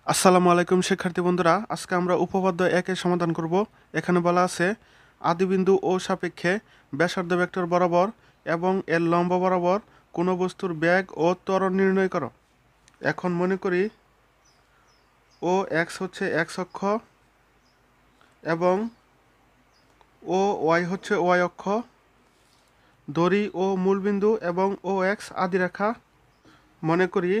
আসসালামু আলাইকুম শিক্ষার্থী বন্ধুরা, আজকে আমরা উপপাদ্য একের সমাধান করব। এখানে বলা আছে আদিবিন্দু ও সাপেক্ষে ব্যাসার্ধ ভেক্টর বরাবর এবং এর লম্ব বরাবর কোনো বস্তুর বেগ ও ত্বরণ নির্ণয় করো। এখন মনে করি ও এক্স হচ্ছে এক্স অক্ষ এবং ও ওয়াই হচ্ছে ওয়াই অক্ষ। দড়ি ও মূলবিন্দু এবং ও এক্স আদি রেখা। মনে করি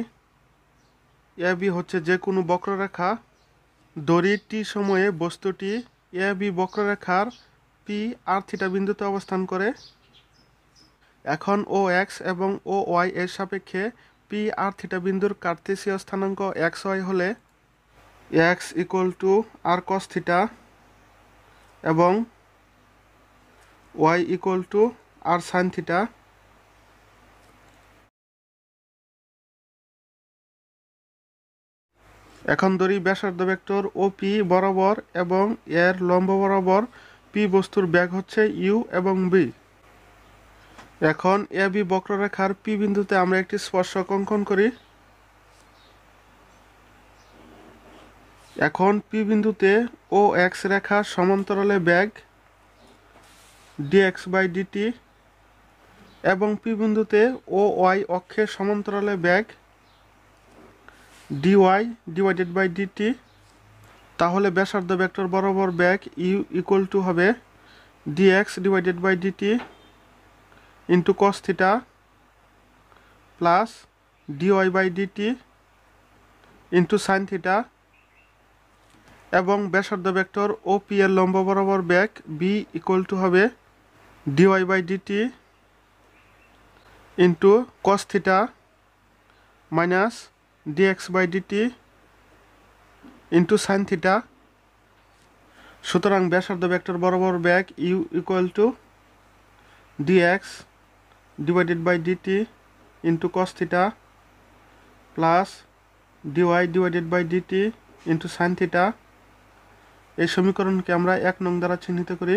এ বি হচ্ছে যে কোনো বক্ররেখা। দড়ি টি সময়ে বস্তুটি এ বি বক্ররেখার পি আর থিটা বিন্দুতে অবস্থান করে। এখন ও এক্স এবং ও ওয়াই এর সাপেক্ষে পি আর থিটা বিন্দুর কার্তেসীয় স্থানাঙ্ক এক্স ওয়াই হলে x equal to r cos theta এবং y equal to r sine theta. এখন ধরি ব্যাসার্ধ ভেক্টর ও পি বরাবর এবং এর লম্ব বরাবর পি বস্তুর বেগ হচ্ছে ইউ এবং বি। এখন এ বি বক্ররেখার পি বিন্দুতে আমরা একটি স্পর্শক অঙ্কন করি। এখন পি বিন্দুতে ও এক্স রেখা সমান্তরালে বেগ ডিএক্স বাই ডিটি এবং পি বিন্দুতে ও ওয়াই অক্ষের সমান্তরালে বেগ ডিওয়াই ডিভাইডেড বাই ডিটি। তাহলে ব্যাসার্ধ ভেক্টর বরাবর বেগ ইউ ইকুয়াল টু হবে dx divided by dt into cos theta plus dy by dt into sine theta. এবং ব্যাসার্ধ ভেক্টর ও পি এর লম্ব বরাবর বেগ বি ইকুয়াল টু হবে dy by dt into cos theta minus dx by dt into sine theta. সুতরাং ব্যাসার্ধ ভেক্টর বরাবর বেগ u equal to dx divided by dt into cos theta plus dy divided by dt into sine theta. এই সমীকরণকে আমরা 1 নং দ্বারা চিহ্নিত করি।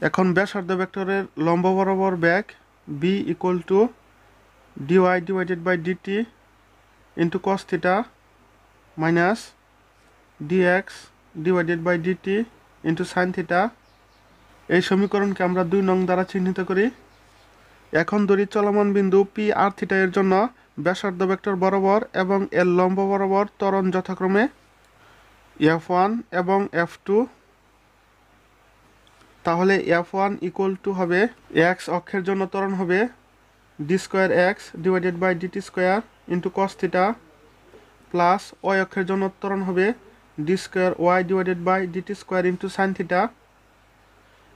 এখন ব্যাসার্ধ ভেক্টরের লম্ব বরাবর বেগ v equal to dy divided by dt into cos theta minus dx divided by dt into sine theta. এই সমীকরণকে আমরা 2 নং দ্বারা চিহ্নিত করি। এখন ধরি চলমান বিন্দু পি আর থিটা এর জন্য ব্যাসার্ধ ভেক্টর বরাবর এবং এর লম্ব বরাবর ত্বরণ যথাক্রমে F1 এবং F2। তাহলে F1 ইকুয়াল টু হবে এক্স অক্ষের জন্য ত্বরণ হবে d square x divided by dt square into cos theta plus y অক্ষের জন্য ত্বরণ হবে d square y divided by dt square into sine theta.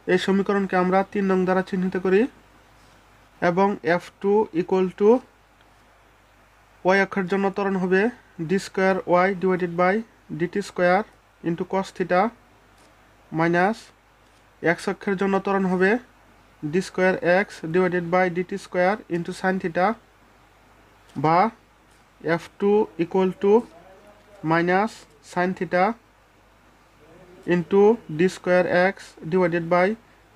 এই সমীকরণকে আমরা 3 নং দ্বারা চিহ্নিত করি। এবং F2 ইকুয়াল টু ওয়াই অক্ষের জন্য ত্বরণ হবে d square y divided by dt square into cos theta minus x অক্ষের জন্য ত্বরণ হবে d square x divided by dt square into sine theta বা F2 equal to minus sine theta into d square x divided by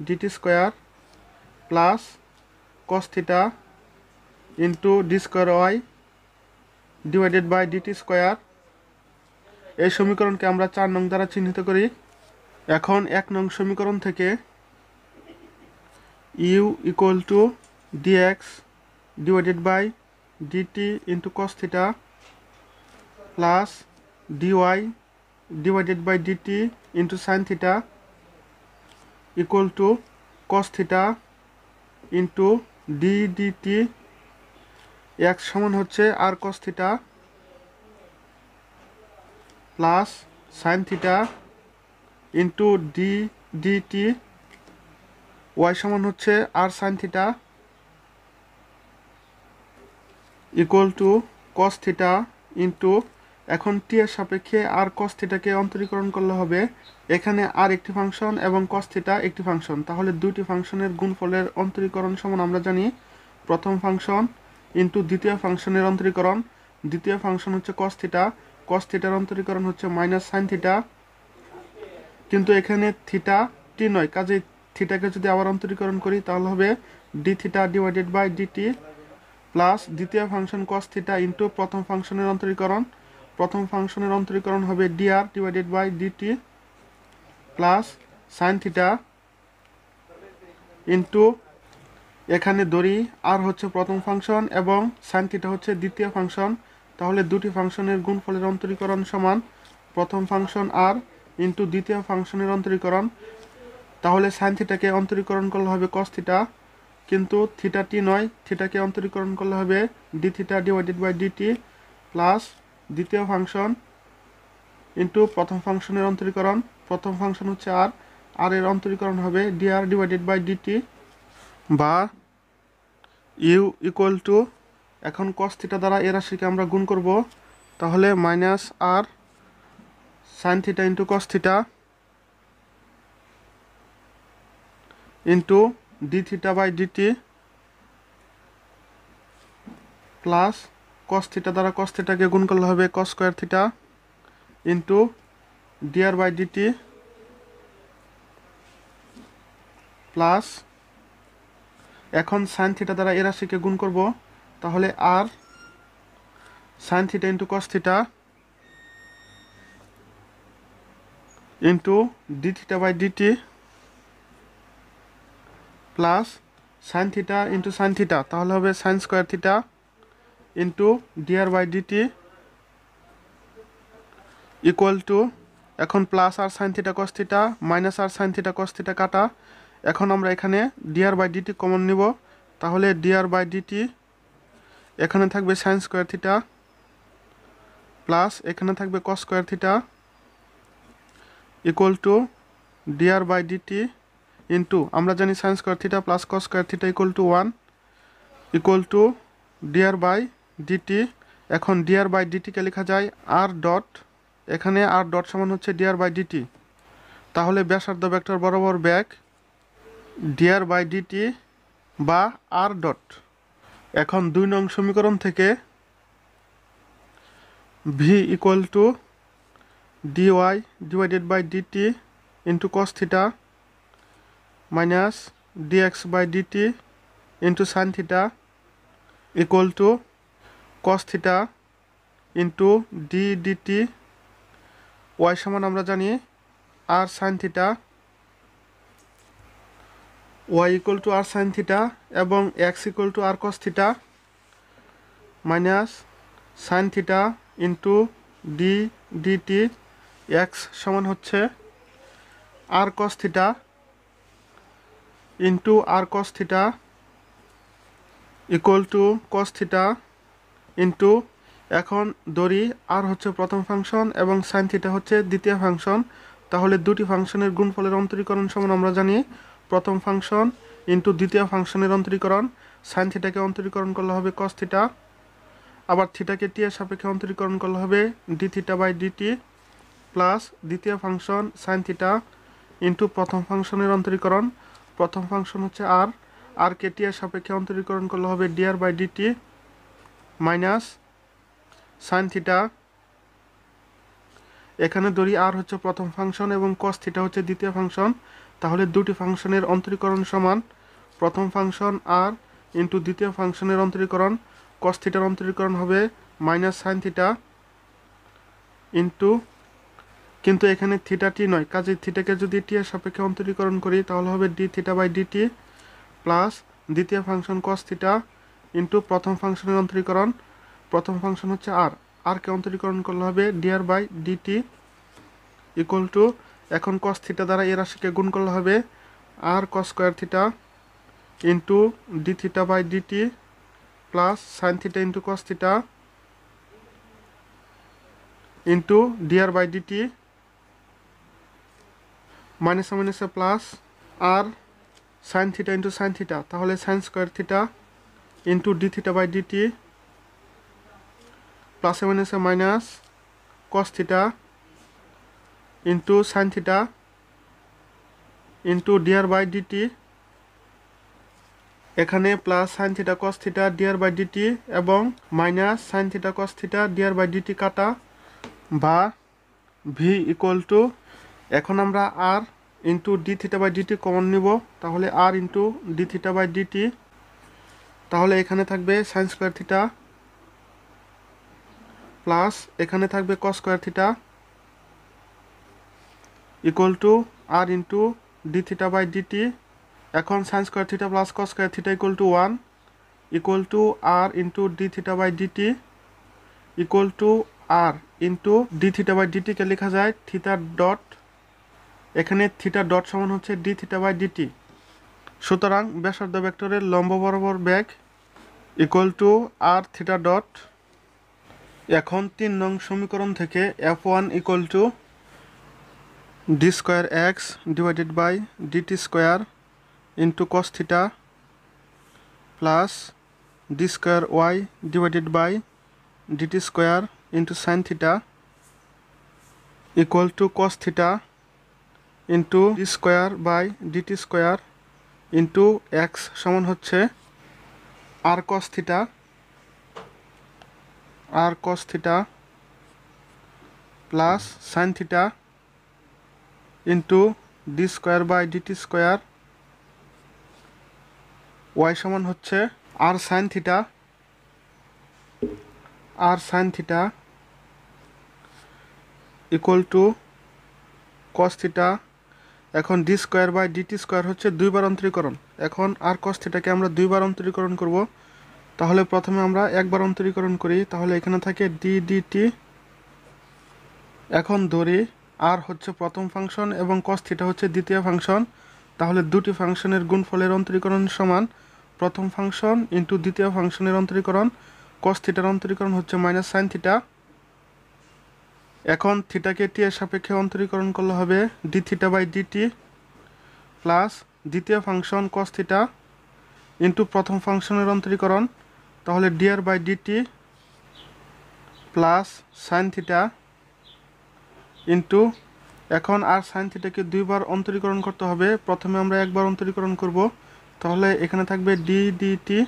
dt square plus cos theta into d square y divided by dt square. এই সমীকরণকে আমরা 4 নং দ্বারা চিহ্নিত করি। এখন 1 নং সমীকরণ থেকে u equal to dx divided by dt into cos theta plus dy divided by dt into sine theta equal to cos theta into d dt x সমান হচ্ছে r cos theta plus sine theta into d dt y সমান হচ্ছে r sine theta equal to cos theta into এখন t এর সাপেক্ষে আর cos থিটাকে অন্তরীকরণ করলে হবে এখানে আর একটি ফাংশন এবং কস থিটা একটি ফাংশন। তাহলে দুটি ফাংশনের গুণফলের অন্তরীকরণ সমান আমরা জানি প্রথম ফাংশন ইন্টু দ্বিতীয় ফাংশনের অন্তরীকরণ। দ্বিতীয় ফাংশন হচ্ছে কস থিটা, কস থিটার অন্তরীকরণ হচ্ছে মাইনাস সাইন থিটা, কিন্তু এখানে থিটা টি নয়, কাজেই থিটাকে যদি আবার অন্তরীকরণ করি তাহলে হবে d theta divided by dt plus দ্বিতীয় ফাংশন কস থিটা ইন্টু প্রথম ফাংশনের অন্তরীকরণ প্রথম ফাংশনের অন্তরীকরণ হবে dr divided by dt plus sine theta into এখানে ধরি আর হচ্ছে প্রথম ফাংশন এবং সাইন থিটা হচ্ছে দ্বিতীয় ফাংশন, তাহলে দুটি ফাংশনের গুণফলের অন্তরীকরণ সমান প্রথম ফাংশন আর ইন্টু দ্বিতীয় ফাংশনের অন্তরীকরণ। তাহলে সাইন থিটাকে অন্তরীকরণ করলে হবে কস থিটা, কিন্তু থিটা টি নয়, থিটাকে অন্তরীকরণ করলে হবে d theta divided by dt plus দ্বিতীয় ফাংশন ইন্টু প্রথম ফাংশনের অন্তরীকরণ। প্রথম ফাংশন হচ্ছে আর এর অন্তরীকরণ হবে ডিআর ডিভাইডেড বাই ডিটি বা ইউ ইকুয়াল টু, এখন কস থিটা দ্বারা এ রাশিকে আমরা গুণ করব, তাহলে minus r sine theta into cos theta into d theta by dt plus cos theta দ্বারা কস থিটাকে গুণ করলে হবে cos square theta into dr by dt plus, এখন সাইন থিটা দ্বারা এ রাশিকে গুণ করব, তাহলে r sine theta into cos theta into d theta by dt plus sine theta into sine theta, তাহলে হবে sine square theta into dr by dt equal to, এখন plus r sine theta cos theta minus r sine theta cos theta কাটা, এখন আমরা এখানে dr by dt common নিব, তাহলে dr by dt এখানে থাকবে সাইন স্কোয়ার থিটা প্লাস এখানে থাকবে cos square theta equal to dr by dt into, আমরা জানি sine square theta plus cos square theta equal to 1 equal to dr by dt. এখন dr by ডিটিকে লেখা যায় আর ডট, এখানে R dot সমান হচ্ছে ডিআর বাই ডিটি, তাহলে ব্যাসার্ধ ভেক্টর বরাবর ব্যাক ডিআর বাই ডিটি বা আর ডট। এখন 2 নং সমীকরণ থেকে v equal to dy divided by dt into cos theta minus dx by dt into sine theta equal to cos theta into d dt, y সমান আমরা জানি r sine theta, y equal to r sine theta এবং x equal to r cos theta minus sine theta into d dt, x সমান হচ্ছে r cos theta into r cos theta equal to cos theta into, এখন ধরি আর হচ্ছে প্রথম function এবং sine theta হচ্ছে দ্বিতীয় ফাংশন, তাহলে দুটি ফাংশনের গুণফলের অন্তরীকরণ সমান আমরা জানি প্রথম ফাংশন ইন্টু দ্বিতীয় ফাংশনের অন্তরীকরণ। সাইন থিটাকে অন্তরীকরণ করলে হবে কস থিটা, আবার থিটাকে টি এর সাপেক্ষে অন্তরীকরণ করলে হবে d theta by dt plus দ্বিতীয় ফাংশন সাইন থিটা ইন্টু প্রথম ফাংশনের অন্তরীকরণ। প্রথম ফাংশন হচ্ছে আর কে টি এর সাপেক্ষে অন্তরীকরণ করলে হবে dr by dt minus sine theta, এখানে ধরি আর হচ্ছে প্রথম ফাংশন এবং কস থিটা হচ্ছে দ্বিতীয় ফাংশন, তাহলে দুটি ফাংশনের অন্তরীকরণ সমান প্রথম ফাংশন আর ইন্টু দ্বিতীয় ফাংশনের অন্তরীকরণ। কস থিটার অন্তরীকরণ হবে মাইনাস সাইন থিটা ইন্টু, কিন্তু এখানে থিটা টি নয়, কাজে থিটাকে যদি টি এর সাপেক্ষে অন্তরীকরণ করি তাহলে হবে d theta by dt plus দ্বিতীয় ফাংশন কস থিটা ইন্টু প্রথম ফাংশনের অন্তরীকরণ। প্রথম ফাংশন হচ্ছে আরকে অন্তরীকরণ করলে হবে dr by dt equal to, এখন কস থিটা দ্বারা এ রাশিকে গুণ করলে হবে r cos square theta into d theta by dt plus sine theta into cos theta into dr by dt মাইনাসে মাইনাসে plus r sine theta into sine theta, তাহলে sine square theta into d theta by dt প্লাসে মাইনাসে minus cos theta into sine theta into dr by dt, এখানে plus sine theta cos theta dr by dt এবং minus sine theta cos theta dr by dt কাটা বা v equal to, এখন আমরা r into d theta by dt common নিব, তাহলে r into d theta by dt, তাহলে এখানে থাকবে সাইন স্কোয়ার থিটা প্লাস এখানে থাকবে cos square theta equal to r into d theta by dt. এখন sine square theta plus cos square theta equal to 1 equal to r into d theta by dt equal to r into d theta by ডিটিকে লেখা যায় theta dot, এখানে theta dot সমান হচ্ছে d theta by DT. সুতরাং ব্যাসার্ধ ভেক্টরের লম্ব বরাবর বেগ equal to r theta dot. এখন 3 নং সমীকরণ থেকে F1 equal to d square x divided by dt square into cos theta plus d square y divided by dt square into sine theta equal to cos theta into d square by dt square into x সমান হচ্ছে r cos theta plus sine theta into d square by dt square, y সমান হচ্ছে r sine theta equal to cos theta. এখন d square by dt square হচ্ছে 2 বার অন্তরীকরণ। এখন r cos থিটাকে আমরা 2 বার অন্তরীকরণ করব, তাহলে প্রথমে আমরা 1 বার অন্তরীকরণ করি, তাহলে এখানে থাকে ডি ডিটি। এখন ধরি আর হচ্ছে প্রথম ফাংশন এবং কস থিটা হচ্ছে দ্বিতীয় ফাংশন, তাহলে দুটি ফাংশনের গুণফলের অন্তরীকরণ সমান প্রথম ফাংশন ইন্টু দ্বিতীয় ফাংশনের অন্তরীকরণ। কস থিটার অন্তরীকরণ হচ্ছে মাইনাস সাইন থিটা। এখন থিটাকে টি এর সাপেক্ষে অন্তরীকরণ করলে হবে d theta by dt plus দ্বিতীয় ফাংশন কস থিটা ইন্টু প্রথম ফাংশনের অন্তরীকরণ, তাহলে d r by dt plus sine theta into, এখন আর সাইন থিটাকে 2 বার অন্তরীকরণ করতে হবে, প্রথমে আমরা 1 বার অন্তরীকরণ করব, তাহলে এখানে থাকবে ডি ডিটি।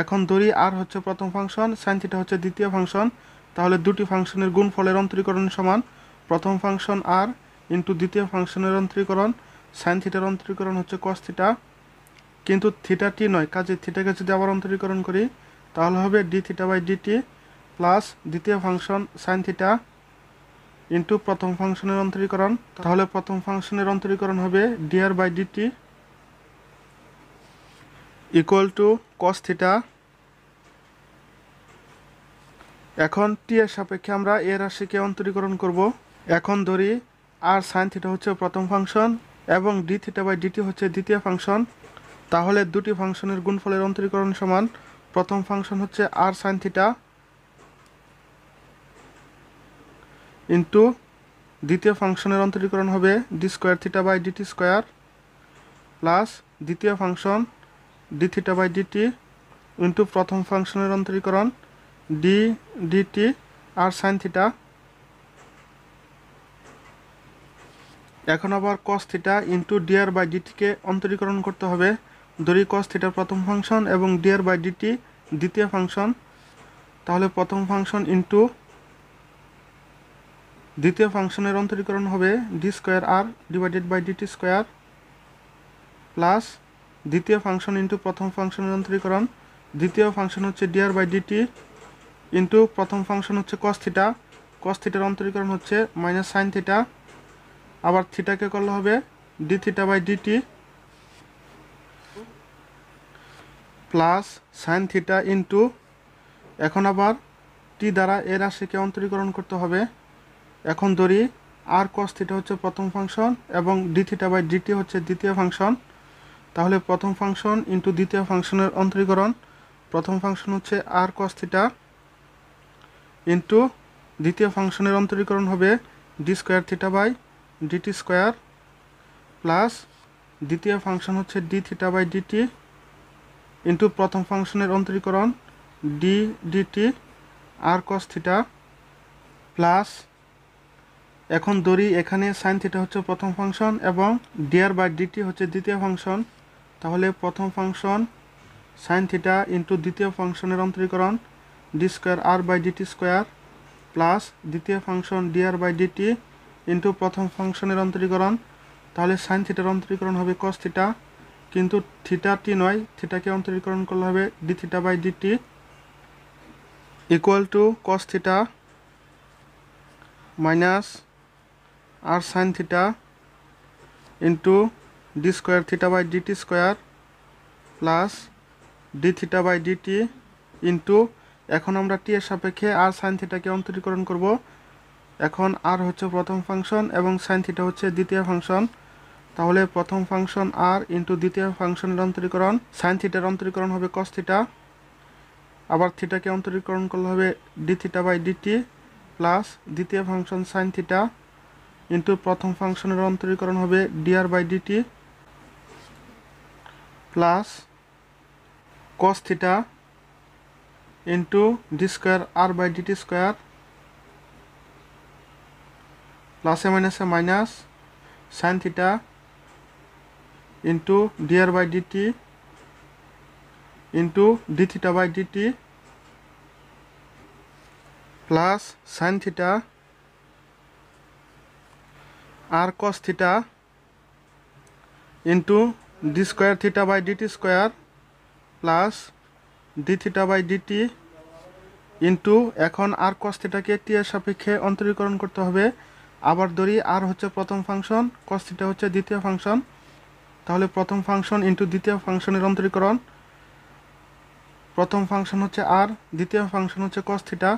এখন ধরি আর হচ্ছে প্রথম ফাংশন, সাইন থিটা হচ্ছে দ্বিতীয় ফাংশন, তাহলে দুটি ফাংশনের গুণফলের অন্তরীকরণ সমান প্রথম ফাংশন আর ইন্টু দ্বিতীয় ফাংশনের অন্তরীকরণ। সাইন থিটার অন্তরীকরণ হচ্ছে কস থিটা, কিন্তু থিটা টি নয়, কাজে থিটাকে যদি আবার অন্তরীকরণ করি তাহলে হবে d theta by dt plus দ্বিতীয় ফাংশন সাইন থিটা ইন্টু প্রথম ফাংশনের অন্তরীকরণ, তাহলে প্রথম ফাংশনের অন্তরীকরণ হবে d r by dt equal to cos theta. এখন টি এর সাপেক্ষে আমরা এ রাশিকে অন্তরীকরণ করব। এখন ধরি আর সাইন থিটা হচ্ছে প্রথম ফাংশন এবং ডি থিটা বাই ডিটি হচ্ছে দ্বিতীয় ফাংশন, তাহলে দুটি ফাংশনের গুণফলের অন্তরীকরণ সমান প্রথম ফাংশন হচ্ছে আর সাইন থিটা ইন্টু দ্বিতীয় ফাংশনের অন্তরীকরণ হবে d square theta by dt square plus দ্বিতীয় function d theta by dt into প্রথম ফাংশনের অন্তরীকরণ d dt r sine theta. এখন আবার cos theta into d r by ডিটিকে অন্তরীকরণ করতে হবে, ধরি কস থিটার প্রথম ফাংশন এবং ডি আর বাই ডিটি দ্বিতীয় ফাংশন, তাহলে প্রথম ফাংশন ইন্টু দ্বিতীয় ফাংশনের অন্তরীকরণ হবে d square r divided by dt square plus দ্বিতীয় ফাংশন ইন্টু প্রথম ফাংশনের অন্তরীকরণ, দ্বিতীয় ফাংশন হচ্ছে d r by dt into প্রথম ফাংশন হচ্ছে কস থিটার অন্তরীকরণ হচ্ছে মাইনাস সাইন থিটা, আবার থিটাকে করলে হবে d theta by dt plus sine theta into, এখন আবার টি দ্বারা এ রাশিকে অন্তরীকরণ করতে হবে। এখন ধরি আর কস থিটা হচ্ছে প্রথম ফাংশন এবং ডি থিটা বাই ডিটি হচ্ছে দ্বিতীয় ফাংশন, তাহলে প্রথম ফাংশন ইন্টু দ্বিতীয় ফাংশনের অন্তরীকরণ, প্রথম ফাংশন হচ্ছে আর কস থিটা ইন্টু দ্বিতীয় ফাংশনের অন্তরীকরণ হবে d square theta by dt square plus দ্বিতীয় ফাংশন হচ্ছে d theta by dt into প্রথম ফাংশনের অন্তরীকরণ d dt r cos theta plus, এখন ধরি এখানে সাইন থিটা হচ্ছে প্রথম ফাংশন এবং ডি আর বাই ডিটি হচ্ছে দ্বিতীয় ফাংশন, তাহলে প্রথম ফাংশন সাইন থিটা ইন্টু দ্বিতীয় ফাংশনের অন্তরীকরণ d square r by dt square plus দ্বিতীয় function d r by dt into প্রথম ফাংশনের অন্তরীকরণ, তাহলে সাইন থিটার অন্তরীকরণ হবে কস থিটা, কিন্তু থিটা টি নয়, থিটাকে অন্তরীকরণ করলে হবে d theta by dt equal to cos theta minus r sine theta into d square theta by dt square plus d theta by dt into এখন আমরা টি এর সাপেক্ষে আর সাইন থিটাকে অন্তরীকরণ করব। এখন আর হচ্ছে প্রথম ফাংশন এবং সাইন থিটা হচ্ছে দ্বিতীয় ফাংশন, তাহলে প্রথম ফাংশন আর ইন্টু দ্বিতীয় ফাংশনের অন্তরীকরণ, সাইন থিটার অন্তরীকরণ হবে কস থিটা, আবার থিটাকে অন্তরীকরণ করলে হবে d theta by dt plus দ্বিতীয় ফাংশন সাইন থিটা ইন্টু প্রথম ফাংশনের অন্তরীকরণ হবে dr by dt plus cos theta into d square r by dt square প্লাসে মাইনাসে minus sine theta into dr by dt into d theta by dt plus sine theta r cos theta into d square theta by dt square plus d theta by dt into এখন r cos থিটাকে টি এর সাপেক্ষে অন্তরীকরণ করতে হবে। আবার ধরি আর হচ্ছে প্রথম function, cos theta হচ্ছে দ্বিতীয় ফাংশন, তাহলে প্রথম ফাংশন ইন্টু দ্বিতীয় ফাংশনের অন্তরীকরণ, প্রথম ফাংশন হচ্ছে আর, দ্বিতীয় ফাংশন হচ্ছে কস থিটা,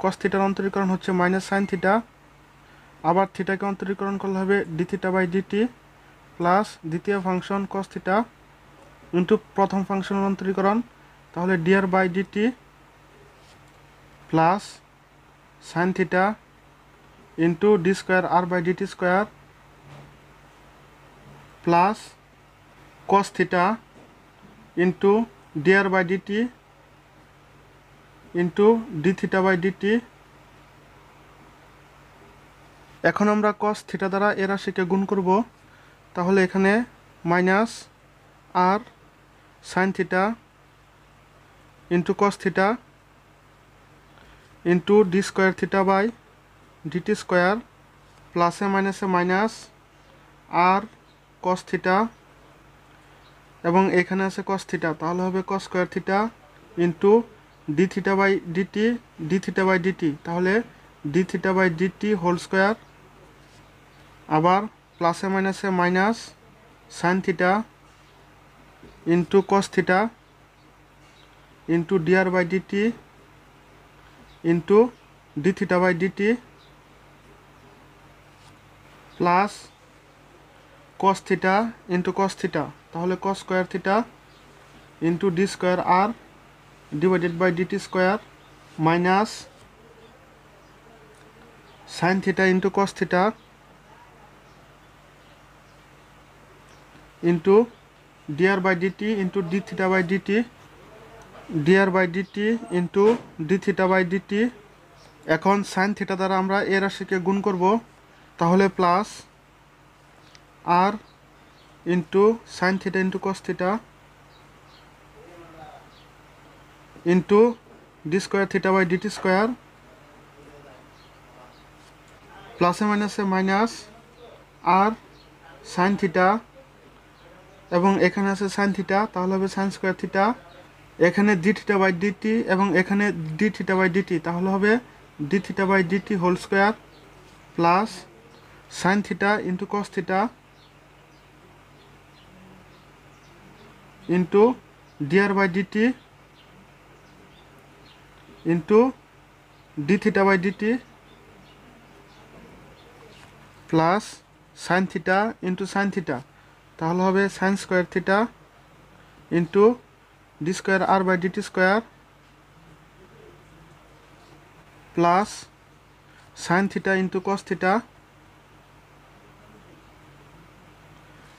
কস থিটার অন্তরীকরণ হচ্ছে মাইনাস সাইন থিটা, আবার থিটাকে অন্তরীকরণ করলে হবে d theta by dt plus দ্বিতীয় ফাংশন কস থিটা ইন্টু প্রথম ফাংশনের অন্তরীকরণ, তাহলে dr by dt plus sine theta into d square r by dt square plus cos theta into dr by dt into d theta by dt. এখন আমরা কস theta দ্বারা এ রাশিকে গুণ করব, তাহলে এখানে minus r sine theta into cos theta into d square theta by dt square প্লাসে মাইনাসে মাইনাস আর কস থিটা এবং এখানে আছে কস থিটা, তাহলে হবে cos square theta into d theta by dt, d theta by dt, তাহলে d theta by dt whole square, আবার প্লাসে মাইনাসে minus sine theta into cos theta into dr by dt into d theta by dt plus cos theta into cos theta, তাহলে cos square theta into d square r divided by dt square minus sine theta into cos theta into dr by dt into d theta by dt, dr by dt into d theta by dt. এখন sine theta দ্বারা আমরা এ রাশিকে গুণ করব, তাহলে plus r into sine theta into cos theta into d square theta by dt square প্লাসে মাইনাসে মাইনাস আর সাইন থিটা এবং এখানে আছে সাইন থিটা, তাহলে হবে সাইন স্কোয়ার থিটা, এখানে ডি থিটা বাই ডিটি এবং এখানে ডি থিটা বাই ডিটি, তাহলে হবে d theta by dt whole square plus sine theta into cos theta into dr by dt into d theta by dt plus sine theta into sine theta, তাহলে হবে sine square theta into d square r by dt square plus sine theta into cos theta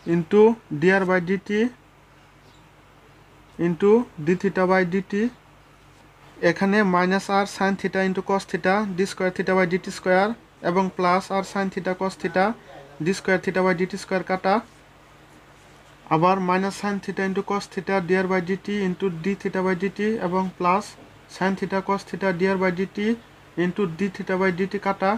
into dr by dt into d theta by dt. এখানে minus r sine theta into cos theta d square theta by dt square এবং plus r sine theta cos theta d square theta by dt square কাটা, আবার minus sine theta into cos theta dr by dt into d theta by dt এবং plus sine theta cos theta dr by dt into d theta by dt কাটা,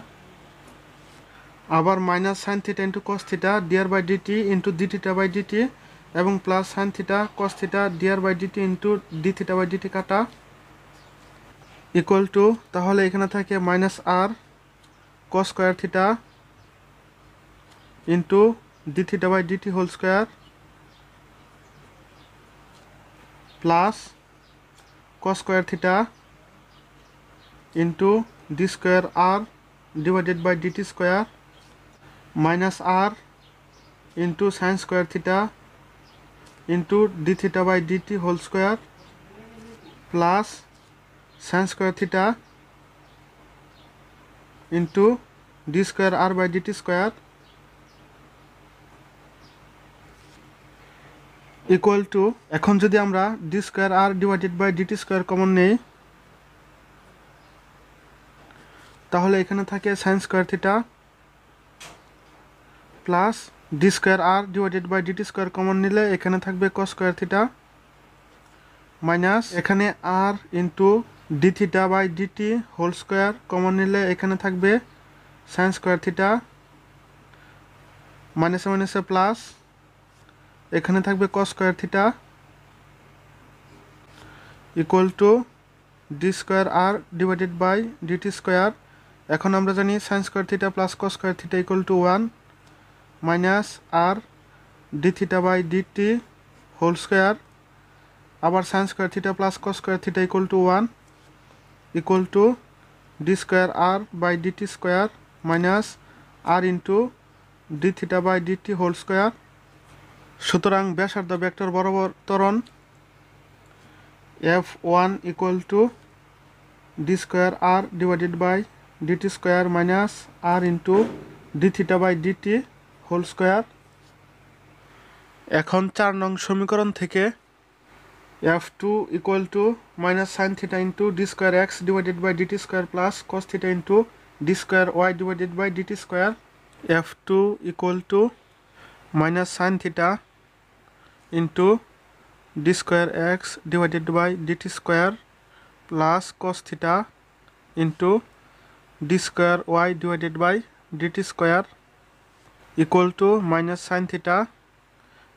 আবার minus sine theta into cos theta dr by dt into d theta by dt এবং plus sine theta cos theta dr by dt into d theta by dt কাটা, equal to, তাহলে এখানে থাকে minus r cos square theta into d theta by dt whole square plus cos square theta into d square r divided by dt square minus r into sine square theta into d theta by dt whole square plus sine square theta into d square r by dt square equal to, এখন যদি আমরা d square r divided by dt square common নেই, তাহলে এখানে থাকে sine square theta plus d square r divided by dt square common নিলে এখানে থাকবে কস স্কোয়ার থিটা মাইনাস এখানে r into d theta by dt whole square common নিলে এখানে থাকবে সাইন স্কোয়ার থিটা মাইনাসে মাইনাসে প্লাস এখানে থাকবে cos square theta equal to d square r divided by dt square. এখন আমরা জানি sine square theta plus cos square theta equal to 1 minus r d theta by dt whole square আবার sine square theta plus cos square theta equal to 1 equal to d square r by dt square minus r into d theta by dt whole square. সুতরাং ব্যাসার্ধ vector বরাবর ত্বরণ F1 equal to d square r divided by dt square minus r into d theta by dt whole square. এখন 4 নং সমীকরণ থেকে F2 equal to minus sine theta into d square x divided by dt square plus cos theta into d square y divided by dt square. F2 equal to minus sine theta into d square x divided by dt square plus cos theta into d square y divided by dt square equal to minus sine theta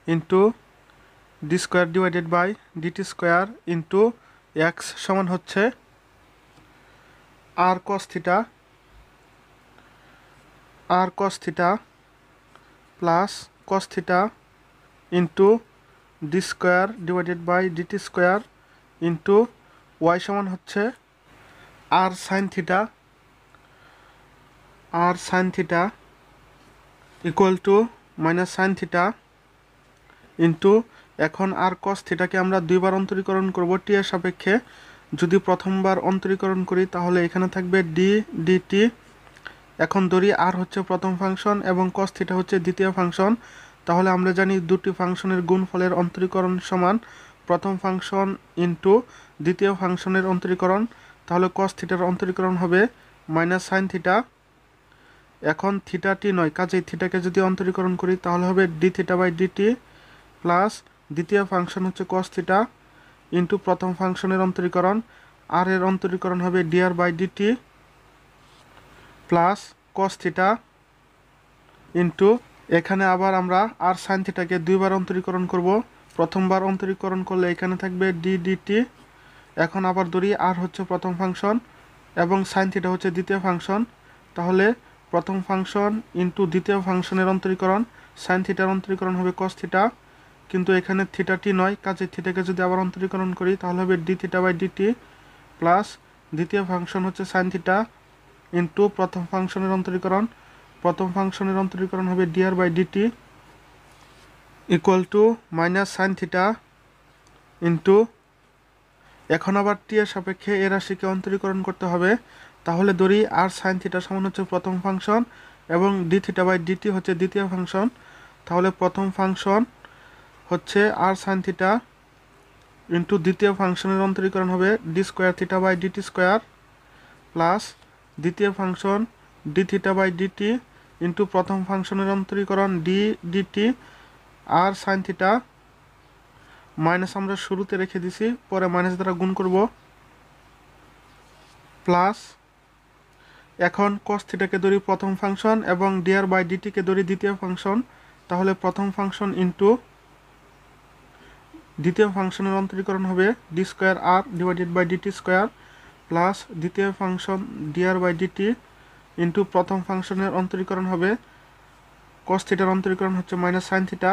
into d square divided by dt square into x সমান হচ্ছে r cos theta plus cos theta into d square divided by dt square into y সমান হচ্ছে r sine theta equal to minus sine theta into এখন r cos থিটাকে আমরা দুইবার অন্তরীকরণ করব টি এর সাপেক্ষে। যদি প্রথমবার অন্তরীকরণ করি তাহলে এখানে থাকবে ডি ডিটি। এখন ধরি আর হচ্ছে প্রথম ফাংশন এবং কস থিটা হচ্ছে দ্বিতীয় ফাংশন, তাহলে আমরা জানি দুটি ফাংশনের গুণফলের অন্তরীকরণ সমান প্রথম ফাংশন ইন্টু দ্বিতীয় ফাংশনের অন্তরীকরণ। তাহলে কস থিটার অন্তরীকরণ হবে মাইনাস সাইন থিটা। এখন থিটাটি নয়, কাজেই থিটাকে যদি অন্তরীকরণ করি তাহলে হবে d theta by dt plus দ্বিতীয় ফাংশন হচ্ছে কস থিটা ইন্টু প্রথম ফাংশনের অন্তরীকরণ, আর এর অন্তরীকরণ হবে dr by dt plus cos theta into এখানে আবার আমরা আর সাইন থিটাকে দুইবার অন্তরীকরণ করব। প্রথমবার অন্তরীকরণ করলে এখানে থাকবে ডি ডিটি। এখন আবার ধরি আর হচ্ছে প্রথম ফাংশন এবং সাইন থিটা হচ্ছে দ্বিতীয় ফাংশন, তাহলে প্রথম ফাংশন ইন্টু দ্বিতীয় ফাংশনের অন্তরীকরণ, সাইন থিটার অন্তরীকরণ হবে কস থিটা, কিন্তু এখানে থিটাটি নয়, কাজে থিটাকে যদি আবার অন্তরীকরণ করি তাহলে হবে d theta by dt plus দ্বিতীয় ফাংশন হচ্ছে সাইন থিটা ইন্টু প্রথম ফাংশনের অন্তরীকরণ হবে dr by dt equal to minus sine theta into এখন আবার টি এর সাপেক্ষে এ রাশিকে অন্তরীকরণ করতে হবে। তাহলে ধরি আর সাইন থিটা সমান হচ্ছে প্রথম ফাংশন এবং ডি থিটা বাই ডিটি হচ্ছে দ্বিতীয় ফাংশন, তাহলে প্রথম ফাংশন হচ্ছে আর সাইন থিটা ইন্টু দ্বিতীয় ফাংশনের অন্তরীকরণ হবে d square theta by dt square plus দ্বিতীয় function d theta by dt into প্রথম ফাংশনের অন্তরীকরণ d dt r sine theta minus আমরা শুরুতে রেখে দিছি, পরে মাইনাস দ্বারা গুণ করব প্লাস এখন কস থিটাকে ধরি প্রথম ফাংশন এবং ডিআর বাই ডিটিকে ধরি দ্বিতীয় ফাংশন, তাহলে প্রথম ফাংশন ইন্টু দ্বিতীয় ফাংশনের অন্তরীকরণ হবে d square r divided by dt square plus দ্বিতীয় function dr by dt into প্রথম ফাংশনের অন্তরীকরণ হবে কস থিটার অন্তরীকরণ হচ্ছে মাইনাস সাইন থিটা,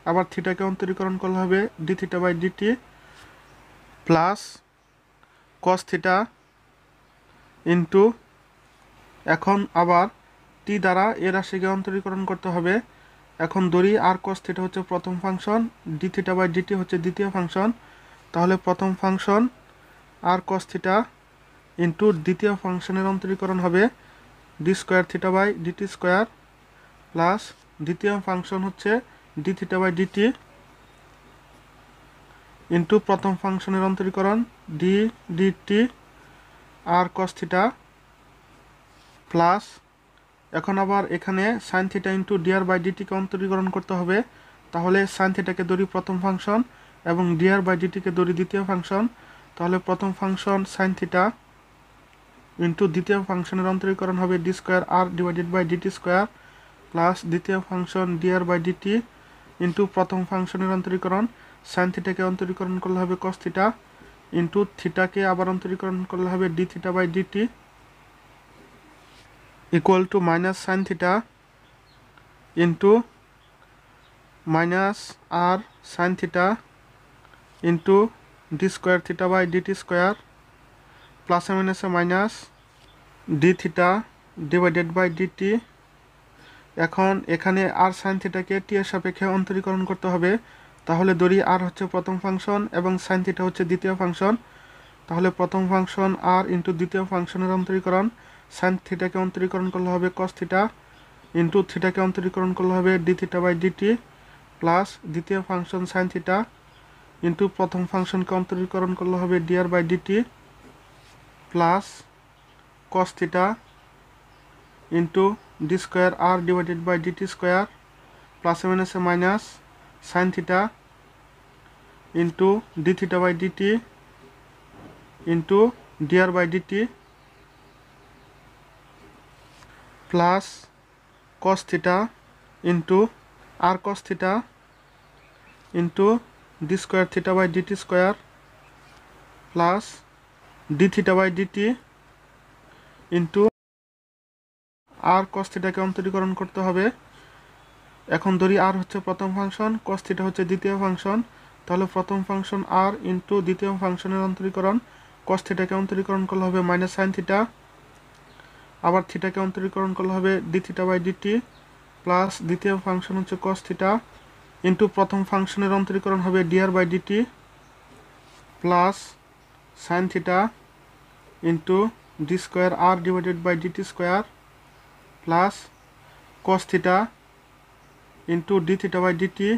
আবার থিটাকে অন্তরীকরণ করলে হবে d theta by dt plus cos theta into এখন আবার টি দ্বারা এ রাশিকে অন্তরীকরণ করতে হবে। এখন ধরি আর কস থিটা হচ্ছে প্রথম function, d theta by dt হচ্ছে দ্বিতীয় ফাংশন, তাহলে প্রথম ফাংশন আর কস থিটা ইন্টু দ্বিতীয় ফাংশনের অন্তরীকরণ হবে d square theta by dt square plus দ্বিতীয় ফাংশন হচ্ছে d theta by dt into প্রথম ফাংশনের অন্তরীকরণ d dt r cos theta plus এখন আবার এখানে sine theta into dr by ডিটিকে অন্তরীকরণ করতে হবে, তাহলে সাইন থিটাকে ধরি প্রথম ফাংশন এবং ডিআর বাই ডিটিকে ধরি দ্বিতীয় ফাংশন, তাহলে প্রথম ফাংশন সাইন থিটা ইন্টু দ্বিতীয় ফাংশনের অন্তরীকরণ হবে d square r divided by dt square plus দ্বিতীয় function dr by dt into প্রথম ফাংশনের অন্তরীকরণ সাইন থিটাকে অন্তরীকরণ করলে হবে কস থিটা ইন্টু থিটাকে আবার অন্তরীকরণ করলে হবে d theta by dt equal to minus sine theta into minus r sine theta into d square theta by dt square প্লাসে মাইনাসে minus d theta divided by dt. এখন এখানে আর সাইন থিটাকে টি এর সাপেক্ষে অন্তরীকরণ করতে হবে, তাহলে ধরি আর হচ্ছে প্রথম ফাংশন এবং সাইন থিটা হচ্ছে দ্বিতীয় ফাংশন, তাহলে প্রথম ফাংশন আর ইন্টু দ্বিতীয় ফাংশনের অন্তরীকরণ সাইন থিটাকে অন্তরীকরণ করলে হবে কস থিটা ইন্টু থিটাকে অন্তরীকরণ করলে হবে d theta by dt plus দ্বিতীয় ফাংশন সাইন থিটা ইন্টু প্রথম ফাংশনকে অন্তরীকরণ করলে হবে dr by dt plus cos theta into d square r divided by dt square প্লাসে মাইনাসে minus sine theta into d theta by dt into dr by dt plus cos theta into r cos theta into d square theta by dt square plus d theta by dt into r cos থিটাকে অন্তরীকরণ করতে হবে। এখন ধরি আর হচ্ছে প্রথম function, cos theta হচ্ছে দ্বিতীয় function, তাহলে প্রথম ফাংশন আর ইন্টু দ্বিতীয় ফাংশনের অন্তরীকরণ কস থিটাকে অন্তরীকরণ করলে হবে মাইনাস সাইন থিটা, আবার থিটাকে অন্তরীকরণ করলে হবে d theta by dt plus দ্বিতীয় ফাংশন হচ্ছে কস থিটা ইন্টু প্রথম ফাংশনের অন্তরীকরণ হবে dr by dt plus sine theta into d square r divided by dt square plus cos theta into d theta by dt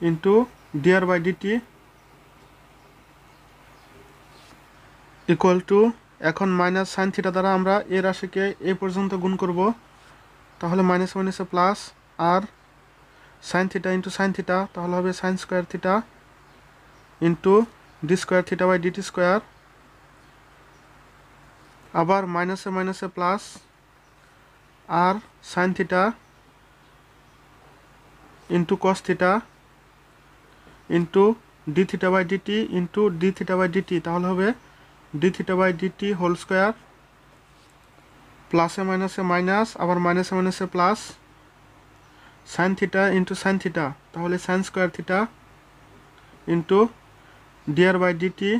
into dr by dt equal to এখন minus sine theta দ্বারা আমরা এ রাশিকে এ পর্যন্ত গুণ করব, তাহলে minus মাইনাসে plus r sine theta into sine theta, তাহলে হবে sine square theta into d square theta by dt square, আবার মাইনাসে মাইনাসে plus r sine theta into cos theta into d theta by dt into d theta by dt, তাহলে হবে d theta by dt whole square প্লাসে মাইনাসে minus আবার মাইনাসে মাইনাসে plus sine theta into sine theta, তাহলে sine square theta into dr by dt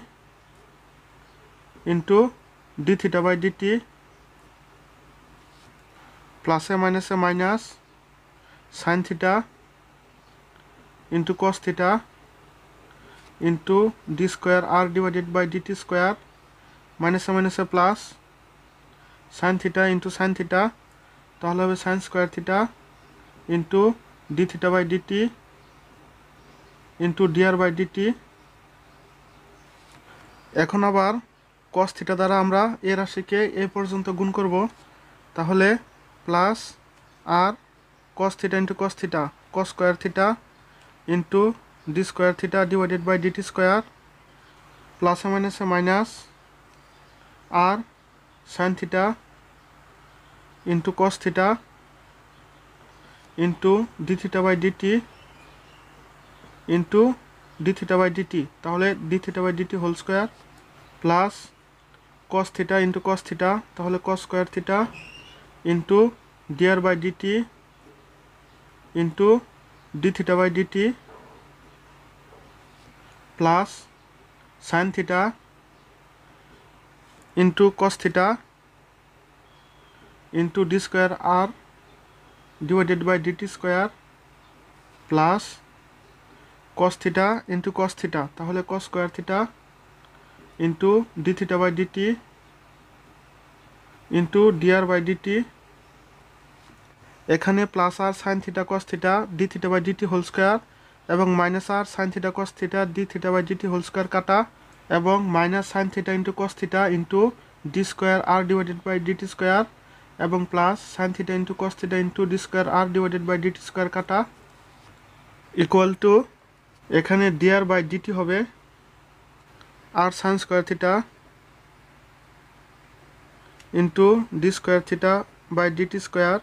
into d theta by dt প্লাসে মাইনাসে minus sine theta into cos theta into d square r divided by dt square মাইনাসে মাইনাসে plus sine theta into sine theta, তাহলে হবে sine square theta into d theta by dt into dr by dt. এখন আবার cos theta দ্বারা আমরা এ রাশিকে এ পর্যন্ত গুণ করব, তাহলে plus r cos theta into cos theta cos square theta into d square theta divided by dt square প্লাসে মাইনাসে minus r sine theta into cos theta into d theta by dt into d theta by dt, তাহলে d theta by dt whole square plus cos theta into cos theta, তাহলে cos square theta into dr by dt into d theta by dt plus sine theta into cos theta into d square r divided by dt square plus cos theta into cos theta, তাহলে cos square theta into d theta by dt into dr by dt, এখানে plus r sine theta cos theta d theta by dt whole square এবং minus r sine theta cos theta d theta by dt whole square কাটা এবং minus sine theta into cos theta into d square r divided by dt square এবং plus sine theta into cos theta into d square r divided by dt square কাটা equal to এখানে dr by dt হবে r sine square theta into d square theta by dt square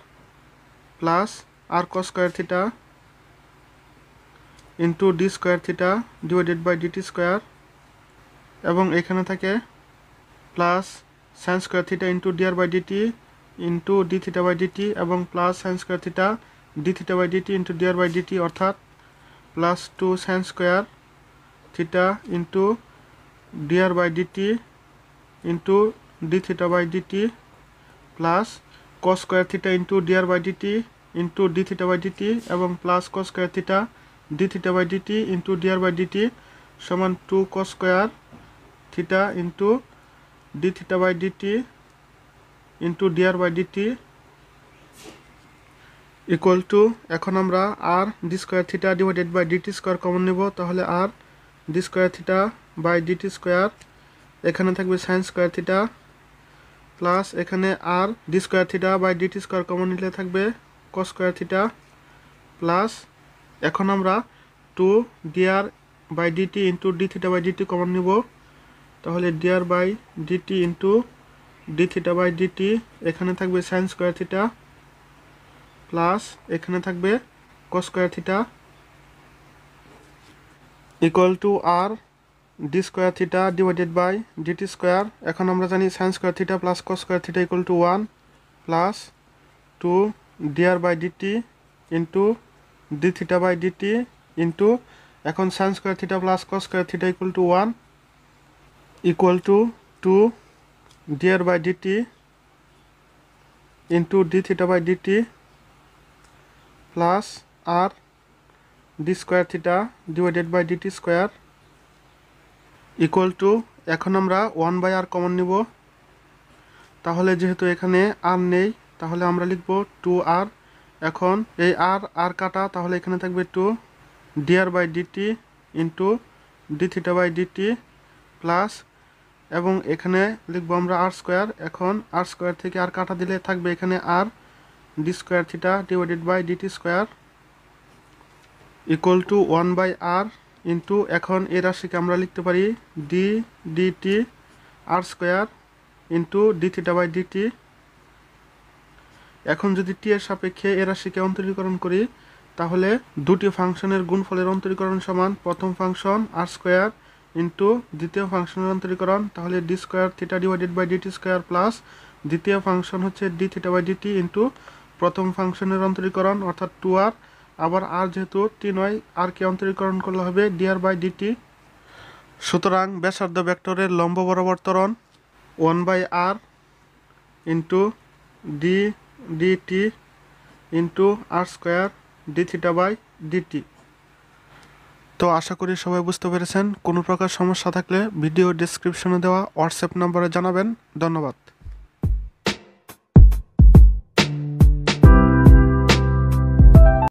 plus r cos square theta into d square theta divided by dt square এবং এখানে থাকে plus sine square theta into dr by dt into d theta by dt এবং plus sine square theta d theta by dt into dr by dt, অর্থাৎ plus 2 sine square theta into dr by dt into d theta by dt plus cos square theta into dr by dt into d theta by dt এবং plus cos square theta d theta by dt into dr by dt সমান 2 cos square theta into d theta by dt into dr by dt equal to, এখন আমরা r d square theta divided by dt square common নেব, তাহলে r d square theta by dt square, এখানে থাকবে sine square theta plus এখানে r d square theta by dt square common নিলে থাকবে cos square theta plus এখন আমরা 2 dr by dt into d theta by dt common নিব, তাহলে dr by dt into d theta by dt, এখানে থাকবে sine square theta plus এখানে থাকবে cos square theta equal to r d square theta divided by dt square, এখন আমরা জানি sine square theta plus cos square theta equal to 1 plus 2 dr by dt into d theta by dt into এখন sine square theta plus cos square theta equal to 1 equal to 2 dr by dt into d theta by dt plus r d square theta divided by dt square equal to, এখন আমরা 1 by R common নিব, তাহলে যেহেতু এখানে আর নেই তাহলে আমরা লিখব 2 আর, এখন এই আর আর কাটা, তাহলে এখানে থাকবে 2 dr by dt into d theta by dt plus এবং এখানে লিখবো আমরা আর স্কোয়ার, এখন আর স্কোয়ার থেকে আর কাটা দিলে থাকবে এখানে r d square theta divided by dt square equal to 1 by r into, এখন এই রাশিকে আমরা লিখতে পারি d dt r square into d theta by dt, এখন যদি টি এর সাপেক্ষে এই রাশিকে অন্তরীকরণ করি তাহলে দুটি ফাংশনের গুণফলের অন্তরীকরণ সমান প্রথম ফাংশন আর স্কোয়ার ইন্টু দ্বিতীয় ফাংশনের অন্তরীকরণ, তাহলে d square theta divided by dt square plus দ্বিতীয় ফাংশন হচ্ছে d theta by dt into প্রথম ফাংশনের অন্তরীকরণ অর্থাৎ 2 আর, আবার আর যেহেতু টি নয় আর কে অন্তরীকরণ করলে হবে ডিআর বাই ডিটি, সুতরাং ব্যাসার্ধ ভেক্টরের লম্ব বরাবর ত্বরণ 1 by r into d dt into r square d theta by dt. তো আশা করি সবাই বুঝতে পেরেছেন, কোনো প্রকার সমস্যা থাকলে ভিডিও ডেসক্রিপশনে দেওয়া হোয়াটসঅ্যাপ নম্বরে জানাবেন। ধন্যবাদ।